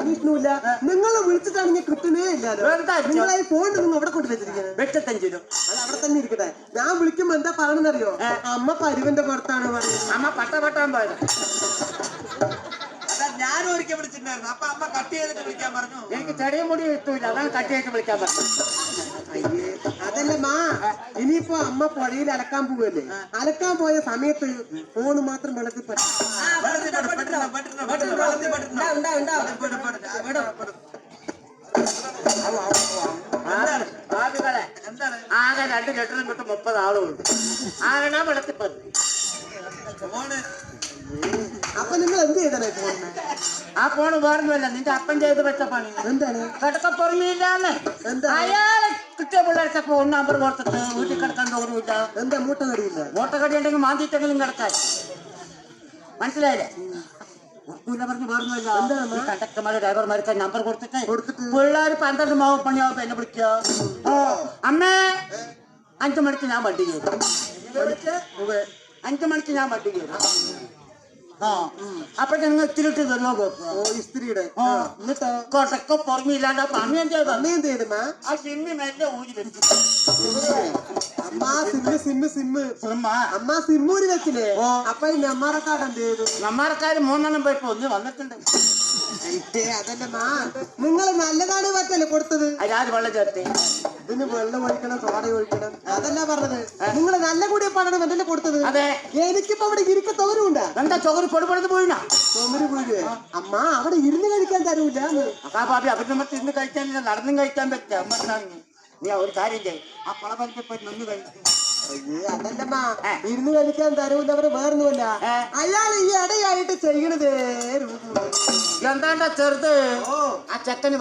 അന്വേഷണമില്ല. നിങ്ങൾ വിളിച്ചിട്ടാണെങ്കിൽ കിട്ടുന്നേ ഇല്ലല്ലോ. നിങ്ങളെ ഫോൺ നിങ്ങൾ അവിടെ കൊണ്ട് വെച്ചിരിക്കുന്നത് 85 രൂപ. അത് അവിടെ തന്നെ ഇരിക്കട്ടെ. ഞാൻ വിളിക്കുമ്പോ എന്താ പറയണെന്നറിയോ? അമ്മ പരുവന്റെ പുറത്താണ് പറയുന്നത്. അമ്മ പട്ടാൻ പോയത്. ഞാനും ഒരിക്കൽ വിളിച്ചിട്ടുണ്ടായിരുന്നു. അപ്പൊ അമ്മ കട്ട് ചെയ്തിട്ട് വിളിക്കാൻ പറഞ്ഞു. എനിക്ക് ചെറിയ മുടി കിട്ടൂല, അതാണ് കട്ട് ചെയ്തിട്ട് വിളിക്കാൻ പറഞ്ഞു. അയ്യേ അതല്ല മാ, ഇനിയിപ്പോ അമ്മ പുഴയിൽ അലക്കാൻ പോവല്ലേ? അലക്കാൻ പോയ സമയത്ത് ഫോണ് മാത്രം വെള്ളത്തിൽ പറ്റും. ആകെ 2 ലിറ്ററും തൊട്ട് 30 ആളുണ്ട്. ആകണ വെള്ളത്തിൽ പറ്റി. അപ്പൊ നിങ്ങൾ എന്ത് ചെയ്തേ ഫോണിന്? ആ ഫോണ് വേറൊന്നുമല്ല, നിന്റെ അപ്പൻ ചെയ്ത് വെച്ച പണി. എന്താണ്? കിടക്കപ്പുറമില്ലാന്ന്. അയാളെ കിട്ടിയ പിള്ളേർക്ക് ഫോൺ നമ്പർ കൊടുത്തിട്ട് വീട്ടിൽ കിടക്കാൻ തോന്നില്ല. എന്താ മൂട്ട കടിയില്ല? മൂട്ടക്കടി ഉണ്ടെങ്കിൽ മാന്തിട്ടെങ്കിലും കിടക്കാൻ. മനസ്സിലായില്ലേ? പറഞ്ഞു വേറൊന്നുമല്ല, കണ്ടക്ടർമാരെ ഡ്രൈവർമാർക്ക് നമ്പർ കൊടുത്തിട്ട് പിള്ളേർ 12 മണിയാവുമ്പോ എന്നെ വിളിക്കുക. അമ്മേ 5 മണിക്ക് ഞാൻ വണ്ടി കയറും. 5 മണിക്ക് ഞാൻ വണ്ടി കയറും. അപ്പൊ ഞങ്ങൾ ഇത്തിരിട്ട് തരുമോ? ഇസ്ത്രീയുടെ കൊട്ടൊക്കെ പുറമില്ലാണ്ട് പണിയും ചെയ്തു. അമ്മയും ചെയ്തമ്മ ആ സിമ്മി മെല്ലെ ഊരി വെച്ചു. അമ്മ സിമ്മൂരി വെച്ചില്ലേ? അപ്പൊ ഈ നെമ്മാറക്കാട് എന്ത് ചെയ്തു? നമ്മാറക്കാര് 3 പോയപ്പോ ഒന്ന് വന്നിട്ടുണ്ട്. അതല്ലമ്മ, നിങ്ങൾ നല്ലതാണ് പറ്റല്ലേ കൊടുത്തത്? അയാൾ വെള്ളം ചേർത്ത് ഇതിന് വെള്ളം ഒഴിക്കണം, സോഡ ഒഴിക്കണം, അതല്ല പറഞ്ഞത്. നിങ്ങൾ നല്ല കൂടിയ പണം എന്നല്ലേ കൊടുത്തത്? അതെ. എനിക്കിപ്പോ അവിടെ ഇരിക്ക തോരുണ്ടാ? എന്താ ചൊകര് പൊടിപൊടുത്ത് പോയിനാ? ചുമര് വീഴുവേ? അമ്മ അവിടെ ഇരുന്ന് കഴിക്കാൻ തരൂല. ഭാബി അവര് നമുക്ക് ഇന്ന് കഴിക്കാനില്ല, നടന്നും കഴിക്കാൻ പറ്റില്ല. അമ്മ നീ ഒരു കാര്യം ചെയ്യും, ആ കുളപരിച്ചപ്പോ നിന്ന് കഴിക്കും. അയ്യേ അതല്ലമ്മ, ഇരുന്ന് കഴിക്കാൻ തരൂല. അവര് വേറൊന്നുമല്ല, അയാൾ ഈ ഇടയായിട്ട് ചെയ്യണതേ. എന്താണ്ടാ ചെറുത് ആ ചെക്കന്